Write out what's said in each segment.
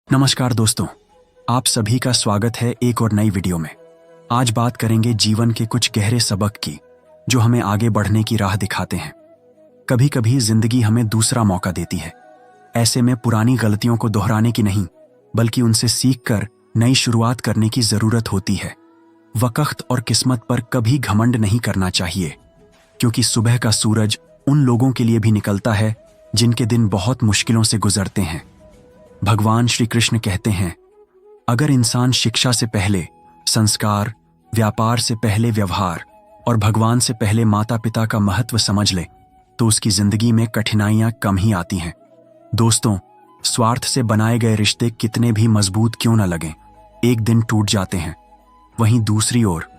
नमस्कार दोस्तों, आप सभी का स्वागत है एक और नई वीडियो में। आज बात करेंगे जीवन के कुछ गहरे सबक की जो हमें आगे बढ़ने की राह दिखाते हैं। कभी कभी जिंदगी हमें दूसरा मौका देती है। ऐसे में पुरानी गलतियों को दोहराने की नहीं बल्कि उनसे सीखकर नई शुरुआत करने की जरूरत होती है। वक्त और किस्मत पर कभी घमंड नहीं करना चाहिए, क्योंकि सुबह का सूरज उन लोगों के लिए भी निकलता है जिनके दिन बहुत मुश्किलों से गुजरते हैं। भगवान श्री कृष्ण कहते हैं, अगर इंसान शिक्षा से पहले संस्कार, व्यापार से पहले व्यवहार और भगवान से पहले माता पिता का महत्व समझ ले तो उसकी जिंदगी में कठिनाइयां कम ही आती हैं। दोस्तों, स्वार्थ से बनाए गए रिश्ते कितने भी मजबूत क्यों न लगें, एक दिन टूट जाते हैं। वहीं दूसरी ओर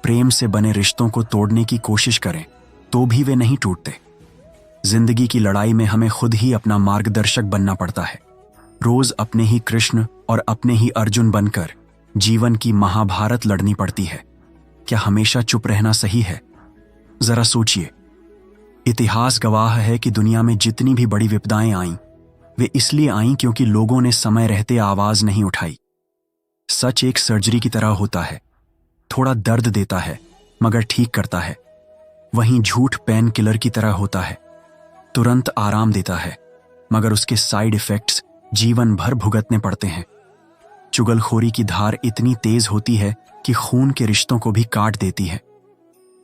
प्रेम से बने रिश्तों को तोड़ने की कोशिश करें तो भी वे नहीं टूटते। जिंदगी की लड़ाई में हमें खुद ही अपना मार्गदर्शक बनना पड़ता है। रोज अपने ही कृष्ण और अपने ही अर्जुन बनकर जीवन की महाभारत लड़नी पड़ती है। क्या हमेशा चुप रहना सही है? जरा सोचिए। इतिहास गवाह है कि दुनिया में जितनी भी बड़ी विपदाएं आईं, वे इसलिए आईं क्योंकि लोगों ने समय रहते आवाज नहीं उठाई। सच एक सर्जरी की तरह होता है, थोड़ा दर्द देता है मगर ठीक करता है। वहीं झूठ पेन किलर की तरह होता है, तुरंत आराम देता है मगर उसके साइड इफेक्ट्स जीवन भर भुगतने पड़ते हैं। चुगलखोरी की धार इतनी तेज होती है कि खून के रिश्तों को भी काट देती है।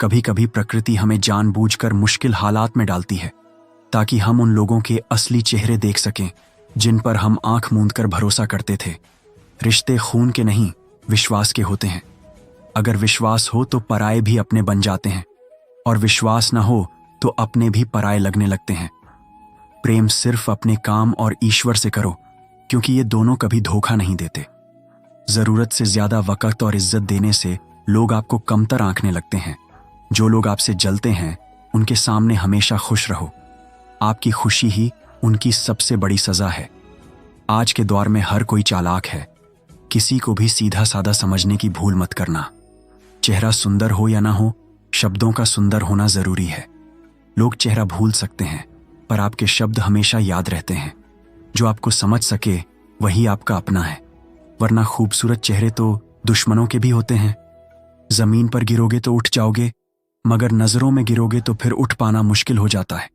कभी कभी प्रकृति हमें जानबूझकर मुश्किल हालात में डालती है ताकि हम उन लोगों के असली चेहरे देख सकें जिन पर हम आंख मूंदकर भरोसा करते थे। रिश्ते खून के नहीं, विश्वास के होते हैं। अगर विश्वास हो तो पराये भी अपने बन जाते हैं, और विश्वास न हो तो अपने भी पराये लगने लगते हैं। प्रेम सिर्फ अपने काम और ईश्वर से करो, क्योंकि ये दोनों कभी धोखा नहीं देते। जरूरत से ज्यादा वक्त और इज्जत देने से लोग आपको कमतर आंकने लगते हैं। जो लोग आपसे जलते हैं उनके सामने हमेशा खुश रहो। आपकी खुशी ही उनकी सबसे बड़ी सजा है। आज के दौर में हर कोई चालाक है। किसी को भी सीधा साधा समझने की भूल मत करना। चेहरा सुंदर हो या ना हो, शब्दों का सुंदर होना जरूरी है। लोग चेहरा भूल सकते हैं पर आपके शब्द हमेशा याद रहते हैं। जो आपको समझ सके वही आपका अपना है, वरना खूबसूरत चेहरे तो दुश्मनों के भी होते हैं। जमीन पर गिरोगे तो उठ जाओगे, मगर नजरों में गिरोगे तो फिर उठ पाना मुश्किल हो जाता है।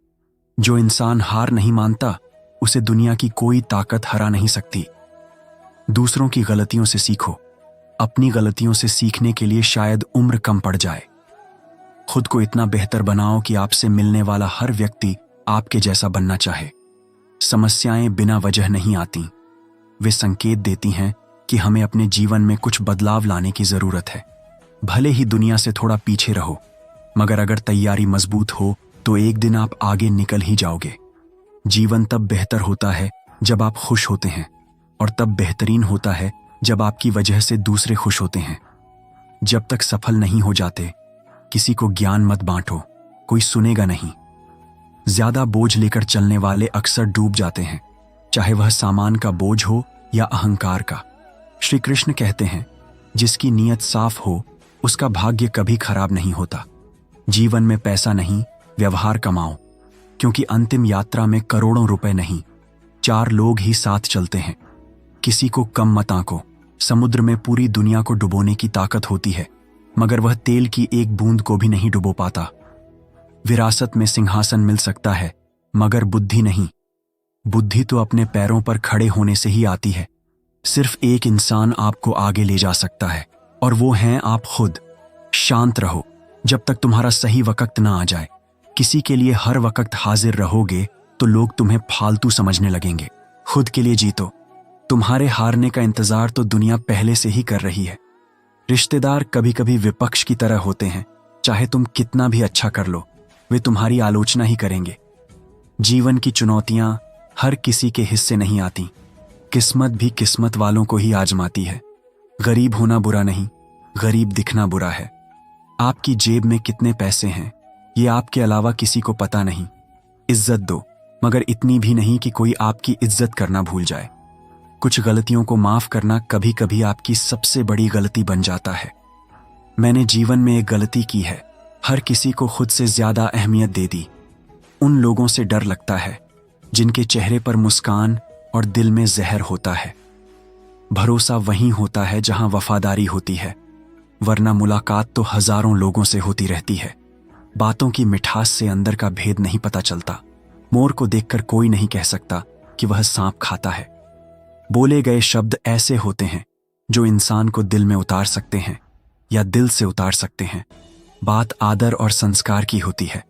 जो इंसान हार नहीं मानता उसे दुनिया की कोई ताकत हरा नहीं सकती। दूसरों की गलतियों से सीखो, अपनी गलतियों से सीखने के लिए शायद उम्र कम पड़ जाए। खुद को इतना बेहतर बनाओ कि आपसे मिलने वाला हर व्यक्ति आपके जैसा बनना चाहे। समस्याएं बिना वजह नहीं आती, वे संकेत देती हैं कि हमें अपने जीवन में कुछ बदलाव लाने की जरूरत है। भले ही दुनिया से थोड़ा पीछे रहो, मगर अगर तैयारी मजबूत हो तो एक दिन आप आगे निकल ही जाओगे। जीवन तब बेहतर होता है जब आप खुश होते हैं, और तब बेहतरीन होता है जब आपकी वजह से दूसरे खुश होते हैं। जब तक सफल नहीं हो जाते किसी को ज्ञान मत बांटो, कोई सुनेगा नहीं। ज्यादा बोझ लेकर चलने वाले अक्सर डूब जाते हैं, चाहे वह सामान का बोझ हो या अहंकार का। श्री कृष्ण कहते हैं, जिसकी नीयत साफ हो उसका भाग्य कभी खराब नहीं होता। जीवन में पैसा नहीं, व्यवहार कमाओ, क्योंकि अंतिम यात्रा में करोड़ों रुपए नहीं, 4 लोग ही साथ चलते हैं। किसी को कम मत आंको। समुद्र में पूरी दुनिया को डुबोने की ताकत होती है, मगर वह तेल की एक बूंद को भी नहीं डुबो पाता। विरासत में सिंहासन मिल सकता है मगर बुद्धि नहीं। बुद्धि तो अपने पैरों पर खड़े होने से ही आती है। सिर्फ एक इंसान आपको आगे ले जा सकता है, और वो हैं आप खुद। शांत रहो जब तक तुम्हारा सही वक्त ना आ जाए। किसी के लिए हर वक्त हाजिर रहोगे तो लोग तुम्हें फालतू समझने लगेंगे। खुद के लिए जीतो। तुम्हारे हारने का इंतजार तो दुनिया पहले से ही कर रही है। रिश्तेदार कभी कभी विपक्ष की तरह होते हैं। चाहे तुम कितना भी अच्छा कर लो, वे तुम्हारी आलोचना ही करेंगे। जीवन की चुनौतियां हर किसी के हिस्से नहीं आती। किस्मत भी किस्मत वालों को ही आजमाती है। गरीब होना बुरा नहीं, गरीब दिखना बुरा है। आपकी जेब में कितने पैसे हैं ये आपके अलावा किसी को पता नहीं। इज्जत दो, मगर इतनी भी नहीं कि कोई आपकी इज्जत करना भूल जाए। कुछ गलतियों को माफ करना कभी कभी आपकी सबसे बड़ी गलती बन जाता है। मैंने जीवन में एक गलती की है, हर किसी को खुद से ज्यादा अहमियत दे दी। उन लोगों से डर लगता है जिनके चेहरे पर मुस्कान और दिल में जहर होता है। भरोसा वहीं होता है जहां वफादारी होती है, वरना मुलाकात तो हजारों लोगों से होती रहती है। बातों की मिठास से अंदर का भेद नहीं पता चलता। मोर को देखकर कोई नहीं कह सकता कि वह सांप खाता है। बोले गए शब्द ऐसे होते हैं जो इंसान को दिल में उतार सकते हैं या दिल से उतार सकते हैं। बात आदर और संस्कार की होती है,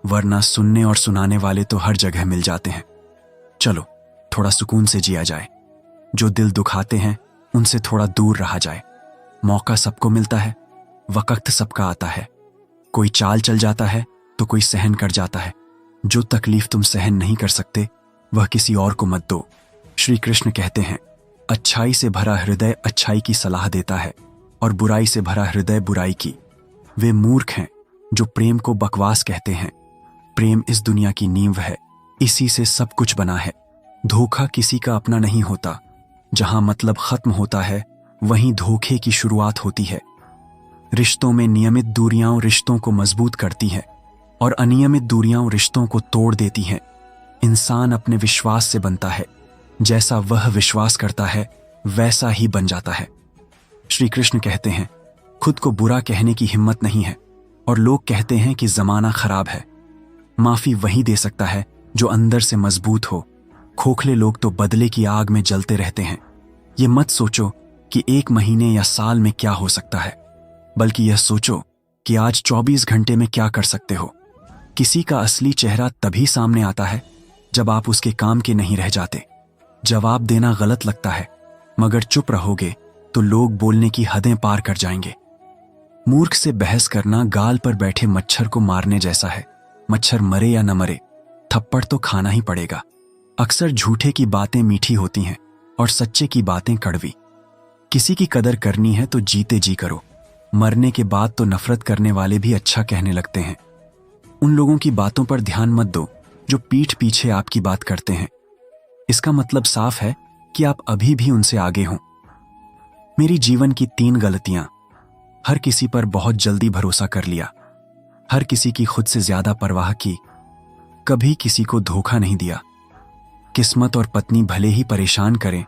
वरना सुनने और सुनाने वाले तो हर जगह मिल जाते हैं। चलो थोड़ा सुकून से जिया जाए। जो दिल दुखाते हैं उनसे थोड़ा दूर रहा जाए। मौका सबको मिलता है, वक्त सबका आता है। कोई चाल चल जाता है तो कोई सहन कर जाता है। जो तकलीफ तुम सहन नहीं कर सकते वह किसी और को मत दो। श्री कृष्ण कहते हैं, अच्छाई से भरा हृदय अच्छाई की सलाह देता है और बुराई से भरा हृदय बुराई की। वे मूर्ख हैं जो प्रेम को बकवास कहते हैं। प्रेम इस दुनिया की नींव है, इसी से सब कुछ बना है। धोखा किसी का अपना नहीं होता। जहां मतलब खत्म होता है वहीं धोखे की शुरुआत होती है। रिश्तों में नियमित दूरियां रिश्तों को मजबूत करती हैं और अनियमित दूरियां रिश्तों को तोड़ देती हैं। इंसान अपने विश्वास से बनता है। जैसा वह विश्वास करता है वैसा ही बन जाता है। श्री कृष्ण कहते हैं, खुद को बुरा कहने की हिम्मत नहीं है और लोग कहते हैं कि जमाना खराब है। माफी वही दे सकता है जो अंदर से मजबूत हो। खोखले लोग तो बदले की आग में जलते रहते हैं। ये मत सोचो कि 1 महीने या साल में क्या हो सकता है, बल्कि यह सोचो कि आज 24 घंटे में क्या कर सकते हो। किसी का असली चेहरा तभी सामने आता है जब आप उसके काम के नहीं रह जाते। जवाब देना गलत लगता है, मगर चुप रहोगे तो लोग बोलने की हदें पार कर जाएंगे। मूर्ख से बहस करना गाल पर बैठे मच्छर को मारने जैसा है। मच्छर मरे या न मरे, थप्पड़ तो खाना ही पड़ेगा। अक्सर झूठे की बातें मीठी होती हैं और सच्चे की बातें कड़वी। किसी की कदर करनी है तो जीते जी करो। मरने के बाद तो नफरत करने वाले भी अच्छा कहने लगते हैं। उन लोगों की बातों पर ध्यान मत दो जो पीठ पीछे आपकी बात करते हैं। इसका मतलब साफ है कि आप अभी भी उनसे आगे हों। मेरी जीवन की 3 गलतियां। हर किसी पर बहुत जल्दी भरोसा कर लिया। हर किसी की खुद से ज्यादा परवाह की। कभी किसी को धोखा नहीं दिया। किस्मत और पत्नी भले ही परेशान करें,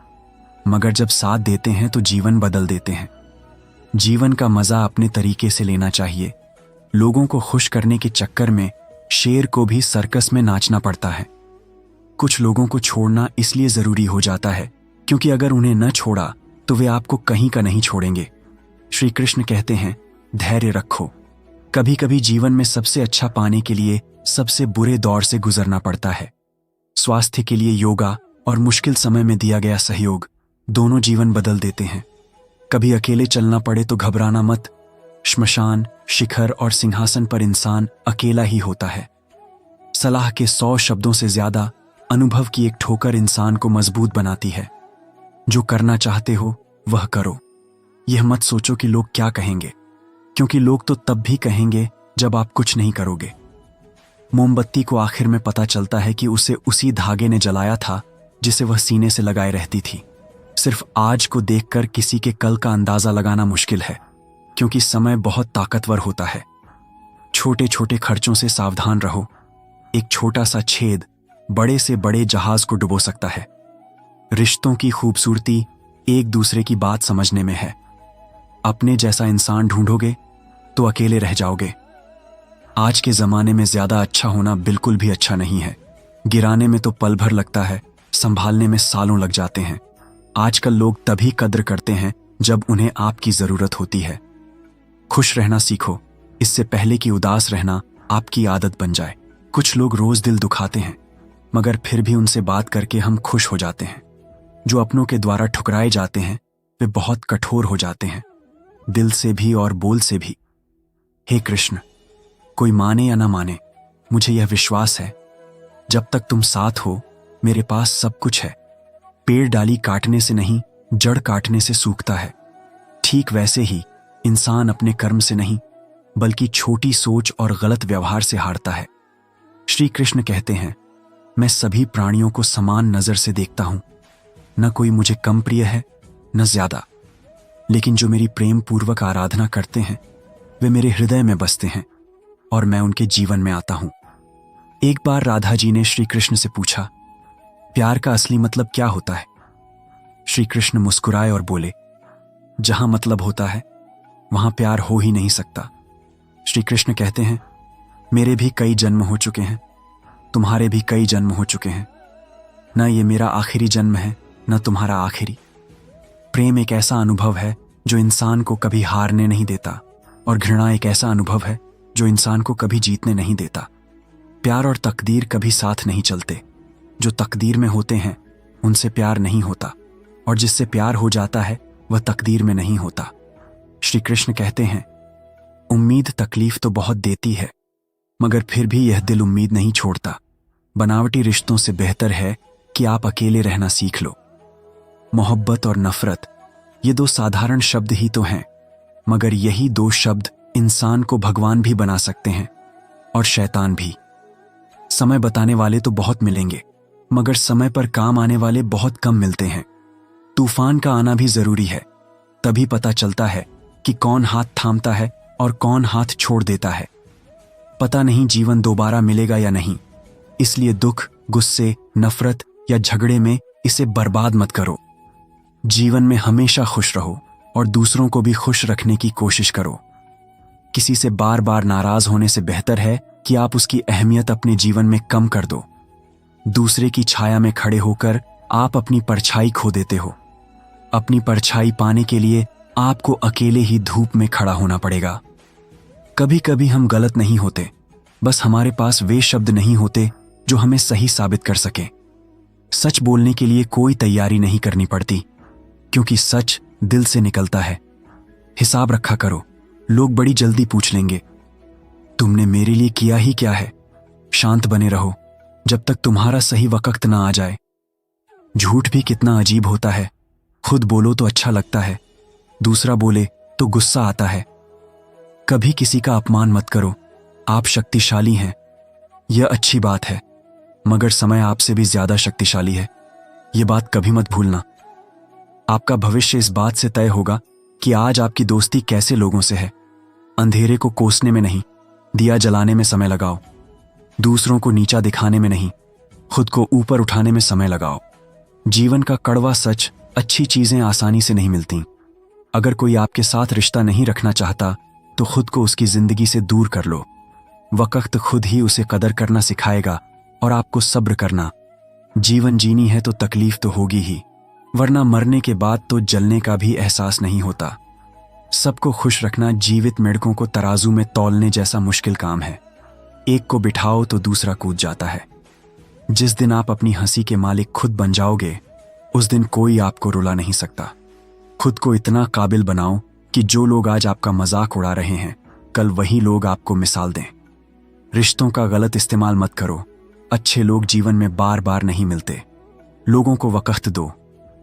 मगर जब साथ देते हैं तो जीवन बदल देते हैं। जीवन का मजा अपने तरीके से लेना चाहिए। लोगों को खुश करने के चक्कर में शेर को भी सर्कस में नाचना पड़ता है। कुछ लोगों को छोड़ना इसलिए जरूरी हो जाता है क्योंकि अगर उन्हें न छोड़ा तो वे आपको कहीं का नहीं छोड़ेंगे। श्री कृष्ण कहते हैं, धैर्य रखो। कभी कभी जीवन में सबसे अच्छा पाने के लिए सबसे बुरे दौर से गुजरना पड़ता है। स्वास्थ्य के लिए योगा और मुश्किल समय में दिया गया सहयोग दोनों जीवन बदल देते हैं। कभी अकेले चलना पड़े तो घबराना मत। श्मशान, शिखर और सिंहासन पर इंसान अकेला ही होता है। सलाह के 100 शब्दों से ज्यादा अनुभव की एक ठोकर इंसान को मजबूत बनाती है। जो करना चाहते हो वह करो। यह मत सोचो कि लोग क्या कहेंगे, क्योंकि लोग तो तब भी कहेंगे जब आप कुछ नहीं करोगे। मोमबत्ती को आखिर में पता चलता है कि उसे उसी धागे ने जलाया था जिसे वह सीने से लगाए रहती थी। सिर्फ आज को देखकर किसी के कल का अंदाजा लगाना मुश्किल है, क्योंकि समय बहुत ताकतवर होता है। छोटे छोटे खर्चों से सावधान रहो। एक छोटा सा छेद बड़े से बड़े जहाज को डुबो सकता है। रिश्तों की खूबसूरती एक दूसरे की बात समझने में है। अपने जैसा इंसान ढूंढोगे तो अकेले रह जाओगे। आज के जमाने में ज्यादा अच्छा होना बिल्कुल भी अच्छा नहीं है। गिराने में तो पल भर लगता है, संभालने में सालों लग जाते हैं। आजकल लोग तभी कद्र करते हैं जब उन्हें आपकी जरूरत होती है। खुश रहना सीखो, इससे पहले कि उदास रहना आपकी आदत बन जाए। कुछ लोग रोज दिल दुखाते हैं, मगर फिर भी उनसे बात करके हम खुश हो जाते हैं। जो अपनों के द्वारा ठुकराए जाते हैं वे बहुत कठोर हो जाते हैं, दिल से भी और बोल से भी। हे कृष्ण, कोई माने या ना माने, मुझे यह विश्वास है जब तक तुम साथ हो मेरे पास सब कुछ है। पेड़ डाली काटने से नहीं, जड़ काटने से सूखता है। ठीक वैसे ही इंसान अपने कर्म से नहीं, बल्कि छोटी सोच और गलत व्यवहार से हारता है। श्री कृष्ण कहते हैं, मैं सभी प्राणियों को समान नजर से देखता हूं। न कोई मुझे कम प्रिय है न ज्यादा, लेकिन जो मेरी प्रेम पूर्वक आराधना करते हैं वे मेरे हृदय में बसते हैं और मैं उनके जीवन में आता हूं। एक बार राधा जी ने श्री कृष्ण से पूछा, प्यार का असली मतलब क्या होता है? श्री कृष्ण मुस्कुराए और बोले, जहां मतलब होता है वहां प्यार हो ही नहीं सकता। श्री कृष्ण कहते हैं, मेरे भी कई जन्म हो चुके हैं, तुम्हारे भी कई जन्म हो चुके हैं। न ये मेरा आखिरी जन्म है, न तुम्हारा आखिरी। प्रेम एक ऐसा अनुभव है जो इंसान को कभी हारने नहीं देता, और घृणा एक ऐसा अनुभव है जो इंसान को कभी जीतने नहीं देता। प्यार और तकदीर कभी साथ नहीं चलते। जो तकदीर में होते हैं उनसे प्यार नहीं होता, और जिससे प्यार हो जाता है वह तकदीर में नहीं होता। श्री कृष्ण कहते हैं, उम्मीद तकलीफ तो बहुत देती है, मगर फिर भी यह दिल उम्मीद नहीं छोड़ता। बनावटी रिश्तों से बेहतर है कि आप अकेले रहना सीख लो। मोहब्बत और नफरत, ये दो साधारण शब्द ही तो हैं, मगर यही दो शब्द इंसान को भगवान भी बना सकते हैं और शैतान भी। समय बताने वाले तो बहुत मिलेंगे, मगर समय पर काम आने वाले बहुत कम मिलते हैं। तूफान का आना भी जरूरी है, तभी पता चलता है कि कौन हाथ थामता है और कौन हाथ छोड़ देता है। पता नहीं जीवन दोबारा मिलेगा या नहीं, इसलिए दुख, गुस्से, नफरत या झगड़े में इसे बर्बाद मत करो। जीवन में हमेशा खुश रहो और दूसरों को भी खुश रखने की कोशिश करो। किसी से बार बार नाराज होने से बेहतर है कि आप उसकी अहमियत अपने जीवन में कम कर दो। दूसरे की छाया में खड़े होकर आप अपनी परछाई खो देते हो। अपनी परछाई पाने के लिए आपको अकेले ही धूप में खड़ा होना पड़ेगा। कभी कभी हम गलत नहीं होते, बस हमारे पास वे शब्द नहीं होते जो हमें सही साबित कर सके। सच बोलने के लिए कोई तैयारी नहीं करनी पड़ती, क्योंकि सच दिल से निकलता है। हिसाब रखा करो, लोग बड़ी जल्दी पूछ लेंगे, तुमने मेरे लिए किया ही क्या है। शांत बने रहो जब तक तुम्हारा सही वक्त ना आ जाए। झूठ भी कितना अजीब होता है, खुद बोलो तो अच्छा लगता है, दूसरा बोले तो गुस्सा आता है। कभी किसी का अपमान मत करो, आप शक्तिशाली हैं, यह अच्छी बात है, मगर समय आपसे भी ज्यादा शक्तिशाली है, यह बात कभी मत भूलना। आपका भविष्य इस बात से तय होगा कि आज आपकी दोस्ती कैसे लोगों से है। अंधेरे को कोसने में नहीं, दिया जलाने में समय लगाओ। दूसरों को नीचा दिखाने में नहीं, खुद को ऊपर उठाने में समय लगाओ। जीवन का कड़वा सच, अच्छी चीजें आसानी से नहीं मिलती। अगर कोई आपके साथ रिश्ता नहीं रखना चाहता तो खुद को उसकी जिंदगी से दूर कर लो। वक्त खुद ही उसे कदर करना सिखाएगा और आपको सब्र करना। जीवन जीनी है तो तकलीफ तो होगी ही, वरना मरने के बाद तो जलने का भी एहसास नहीं होता। सबको खुश रखना जीवित मेंढकों को तराजू में तौलने जैसा मुश्किल काम है। एक को बिठाओ तो दूसरा कूद जाता है। जिस दिन आप अपनी हंसी के मालिक खुद बन जाओगे, उस दिन कोई आपको रुला नहीं सकता। खुद को इतना काबिल बनाओ कि जो लोग आज आपका मजाक उड़ा रहे हैं, कल वही लोग आपको मिसाल दें। रिश्तों का गलत इस्तेमाल मत करो। अच्छे लोग जीवन में बार बार नहीं मिलते। लोगों को वक्त दो,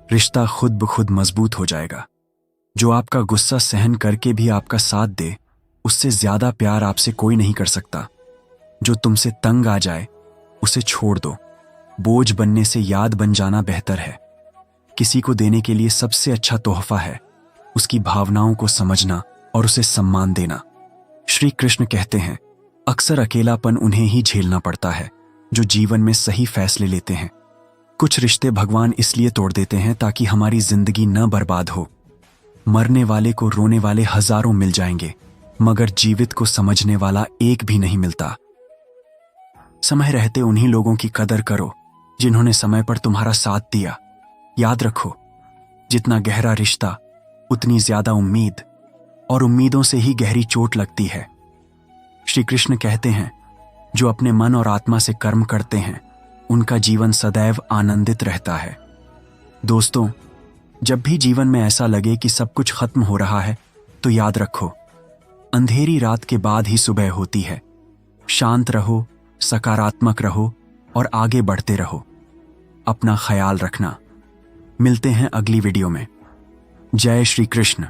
रिश्ता खुद ब खुद मजबूत हो जाएगा। जो आपका गुस्सा सहन करके भी आपका साथ दे, उससे ज्यादा प्यार आपसे कोई नहीं कर सकता। जो तुमसे तंग आ जाए, उसे छोड़ दो। बोझ बनने से याद बन जाना बेहतर है। किसी को देने के लिए सबसे अच्छा तोहफा है उसकी भावनाओं को समझना और उसे सम्मान देना। श्री कृष्ण कहते हैं, अक्सर अकेलापन उन्हें ही झेलना पड़ता है जो जीवन में सही फैसले लेते हैं। कुछ रिश्ते भगवान इसलिए तोड़ देते हैं ताकि हमारी जिंदगी न बर्बाद हो। मरने वाले को रोने वाले हजारों मिल जाएंगे, मगर जीवित को समझने वाला एक भी नहीं मिलता। समय रहते उन्हीं लोगों की कदर करो जिन्होंने समय पर तुम्हारा साथ दिया। याद रखो, जितना गहरा रिश्ता उतनी ज्यादा उम्मीद, और उम्मीदों से ही गहरी चोट लगती है। श्री कृष्ण कहते हैं, जो अपने मन और आत्मा से कर्म करते हैं उनका जीवन सदैव आनंदित रहता है। दोस्तों, जब भी जीवन में ऐसा लगे कि सब कुछ खत्म हो रहा है, तो याद रखो, अंधेरी रात के बाद ही सुबह होती है। शांत रहो, सकारात्मक रहो और आगे बढ़ते रहो। अपना ख्याल रखना। मिलते हैं अगली वीडियो में। जय श्री कृष्ण।